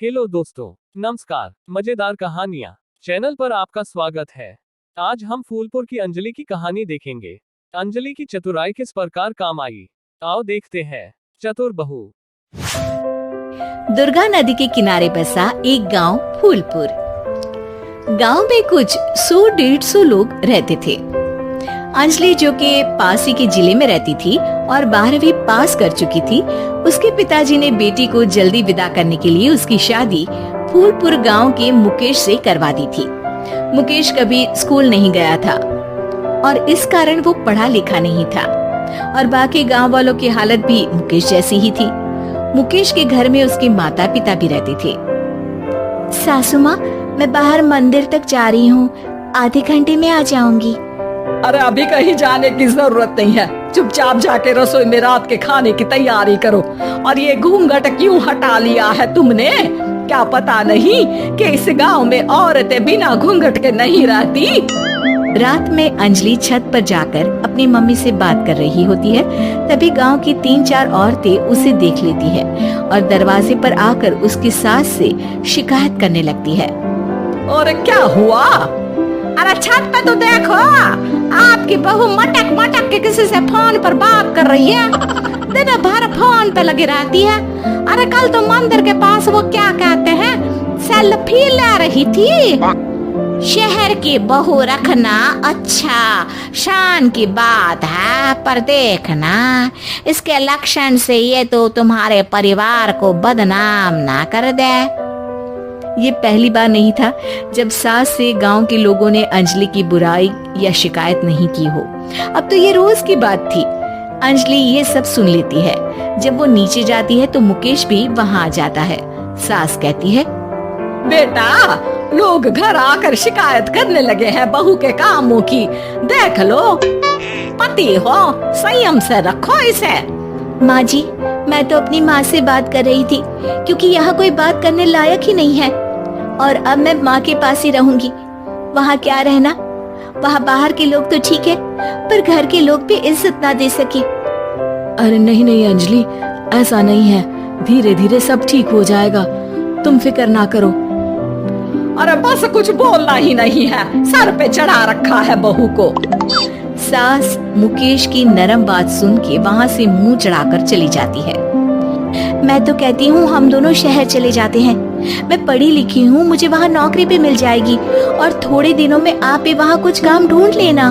Hello दोस्तों, नमस्कार। मजेदार कहानियां चैनल पर आपका स्वागत है। आज हम फूलपुर की अंजलि की कहानी देखेंगे। अंजलि की चतुराई किस प्रकार काम आई, आओ देखते हैं। चतुर बहू। दुर्गा नदी के किनारे बसा एक गांव फूलपुर। गांव में कुछ 100-150 लोग रहते थे। अंजलि, जो कि पास ही के जिले में रहती थी और 12वीं पास कर चुकी थी, उसके पिताजी ने बेटी को जल्दी विदा करने के लिए उसकी शादी फूलपुर गांव के मुकेश से करवा दी थी। मुकेश कभी स्कूल नहीं गया था और इस कारण वो पढ़ा लिखा नहीं था और बाकी गांव वालों की हालत भी मुकेश जैसी ही थी। मुकेश के घर में उसके माता पिता भी रहते थे। सासू माँ, मैं बाहर मंदिर तक जा रही हूँ, आधे घंटे में आ जाऊंगी। अरे अभी कहीं जाने की जरूरत नहीं है, चुपचाप जाके रसोई में रात के खाने की तैयारी करो। और ये घूंघट क्यों हटा लिया है तुमने? क्या पता नहीं कि इस गांव में औरतें बिना घूंघट के नहीं रहती? रात में अंजलि छत पर जाकर अपनी मम्मी से बात कर रही होती है। तभी गांव की 3-4 औरतें उसे देख लेती है और दरवाजे पर आकर उसकी सास से शिकायत करने लगती है। और क्या हुआ? अरे छत पे तो देखो, आपकी बहू मटक मटक के किसी से फोन पर बात कर रही है। दिन भर फोन पे लगी रहती है। अरे कल तो मंदिर के पास वो क्या कहते हैं, सेल्फी ले रही थी। शहर की बहू रखना अच्छा शान की बात है, पर देखना इसके लक्षण से ये तो तुम्हारे परिवार को बदनाम ना कर दे। ये पहली बार नहीं था जब सास से गांव के लोगों ने अंजलि की बुराई या शिकायत नहीं की हो। अब तो ये रोज की बात थी। अंजलि ये सब सुन लेती है। जब वो नीचे जाती है तो मुकेश भी वहाँ आ जाता है। सास कहती है, बेटा, लोग घर आकर शिकायत करने लगे हैं बहू के कामों की। देख लो, पति हो, संयम से रखो इसे। माँ जी, मैं तो अपनी माँ से बात कर रही थी क्योंकि यहाँ कोई बात करने लायक ही नहीं है और अब मैं माँ के पास ही रहूंगी। वहाँ क्या रहना, वहाँ बाहर के लोग तो ठीक है पर घर के लोग भी इज्जत ना दे सके। अरे नहीं नहीं अंजलि, ऐसा नहीं है, धीरे धीरे सब ठीक हो जाएगा, तुम फिक्र ना करो। अरे बस कुछ बोलना ही नहीं है, सर पे चढ़ा रखा है बहू को। सास मुकेश की नरम बात सुन के वहाँ से मुंह चढ़ाकर चली जाती है। मैं तो कहती हूँ हम दोनों शहर चले जाते हैं। मैं पढ़ी लिखी हूँ, मुझे वहाँ नौकरी भी मिल जाएगी और थोड़े दिनों में आप भी वहाँ कुछ काम ढूंढ लेना।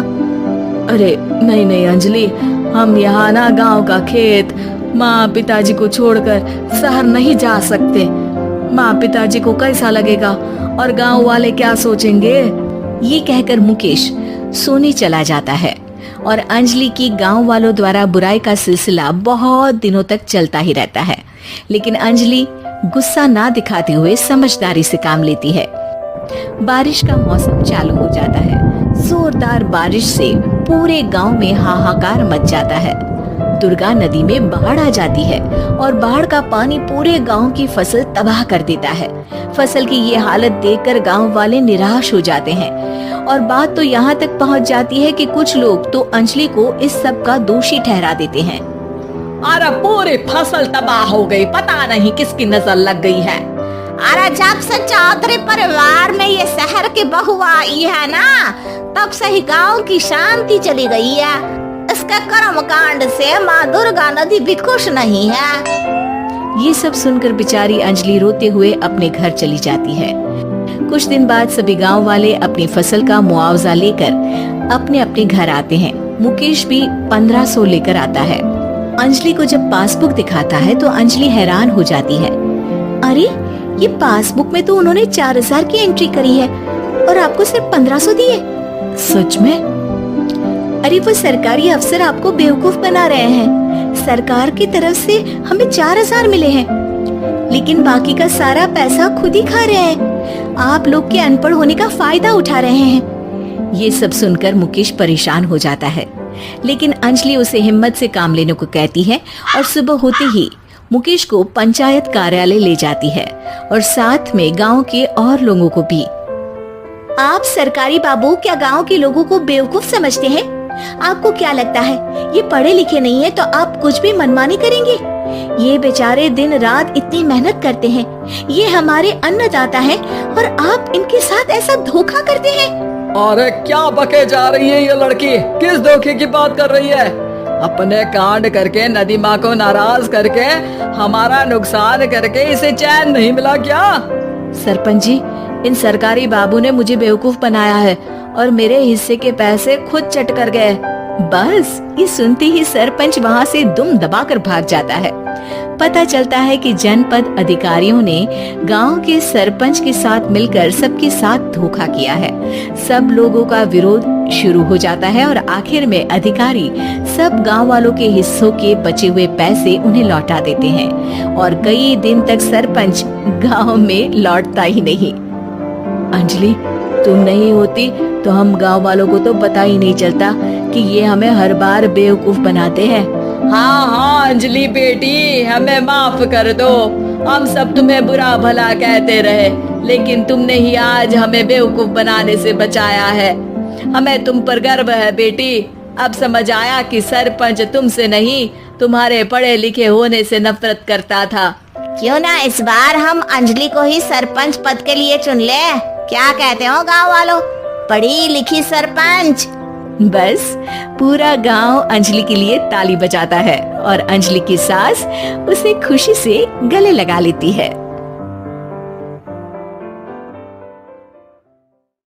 अरे नहीं नहीं अंजलि, हम यहाँ ना गांव का खेत, माँ पिताजी को छोड़कर शहर नहीं जा सकते। माँ पिताजी को कैसा लगेगा और गांव वाले क्या सोचेंगे? ये कहकर मुकेश सोने चला जाता है और अंजलि की गांव वालों द्वारा बुराई का सिलसिला बहुत दिनों तक चलता ही रहता है। लेकिन अंजलि गुस्सा ना दिखाते हुए समझदारी से काम लेती है। बारिश का मौसम चालू हो जाता है। जोरदार बारिश से पूरे गांव में हाहाकार मच जाता है। दुर्गा नदी में बाढ़ आ जाती है और बाढ़ का पानी पूरे गांव की फसल तबाह कर देता है। फसल की ये हालत देखकर गांव वाले निराश हो जाते हैं और बात तो यहाँ तक पहुँच जाती है कि कुछ लोग तो अंजलि को इस सब का दोषी ठहरा देते हैं। अरे पूरी फसल तबाह हो गई, पता नहीं किसकी नजर लग गई है। अरे जब से चौधरी परिवार में ये शहर की बहू आई है ना, तब से ही गांव की शांति चली गई है। इसके कर्म कांड से माँ दुर्गा नदी भी खुश नहीं है। ये सब सुनकर बेचारी अंजलि रोते हुए अपने घर चली जाती है। कुछ दिन बाद सभी गांव वाले अपनी फसल का मुआवजा लेकर अपने अपने घर आते हैं। मुकेश भी 1500 लेकर आता है। अंजलि को जब पासबुक दिखाता है तो अंजलि हैरान हो जाती है। अरे ये पासबुक में तो उन्होंने 4000 की एंट्री करी है और आपको सिर्फ 1500 दिए। सच में? अरे वो सरकारी अफसर आपको बेवकूफ बना रहे हैं। सरकार की तरफ से हमें 4000 मिले हैं लेकिन बाकी का सारा पैसा खुद ही खा रहे हैं। आप लोग के अनपढ़ होने का फायदा उठा रहे हैं। ये सब सुनकर मुकेश परेशान हो जाता है लेकिन अंजलि उसे हिम्मत से काम लेने को कहती है और सुबह होते ही मुकेश को पंचायत कार्यालय ले जाती है और साथ में गांव के और लोगों को भी। आप सरकारी बाबू क्या गांव के लोगों को बेवकूफ समझते हैं? आपको क्या लगता है ये पढ़े लिखे नहीं है तो आप कुछ भी मनमानी करेंगे? ये बेचारे दिन रात इतनी मेहनत करते हैं, ये हमारे अन्नदाता हैं और आप इनके साथ ऐसा धोखा करते हैं। अरे क्या बके जा रही है ये लड़की, किस धोखे की बात कर रही है? अपने कांड करके नदी माँ को नाराज करके हमारा नुकसान करके इसे चैन नहीं मिला क्या? सरपंच जी, इन सरकारी बाबू ने मुझे बेवकूफ बनाया है और मेरे हिस्से के पैसे खुद चट कर गए। बस ये सुनते ही सरपंच वहाँ से दुम दबाकर भाग जाता है। पता चलता है कि जनपद अधिकारियों ने गांव के सरपंच के साथ मिलकर सबके साथ धोखा किया है। सब लोगों का विरोध शुरू हो जाता है और आखिर में अधिकारी सब गांव वालों के हिस्सों के बचे हुए पैसे उन्हें लौटा देते हैं और कई दिन तक सरपंच गांव में लौटता ही नहीं। अंजलि, तुम नहीं होती तो हम गांव वालों को तो पता ही नहीं चलता कि ये हमें हर बार बेवकूफ बनाते हैं। हाँ हाँ अंजलि बेटी, हमें माफ कर दो। हम सब तुम्हें बुरा भला कहते रहे, लेकिन तुमने ही आज हमें बेवकूफ बनाने से बचाया है। हमें तुम पर गर्व है बेटी। अब समझ आया कि सरपंच तुमसे नहीं, तुम्हारे पढ़े लिखे होने से नफरत करता था। क्यों ना इस बार हम अंजलि को ही सरपंच पद के लिए चुन ले? क्या कहते हो गांव वालों? पढ़ी लिखी सरपंच। बस पूरा गांव अंजलि के लिए ताली बजाता है और अंजलि की सास उसे खुशी से गले लगा लेती है।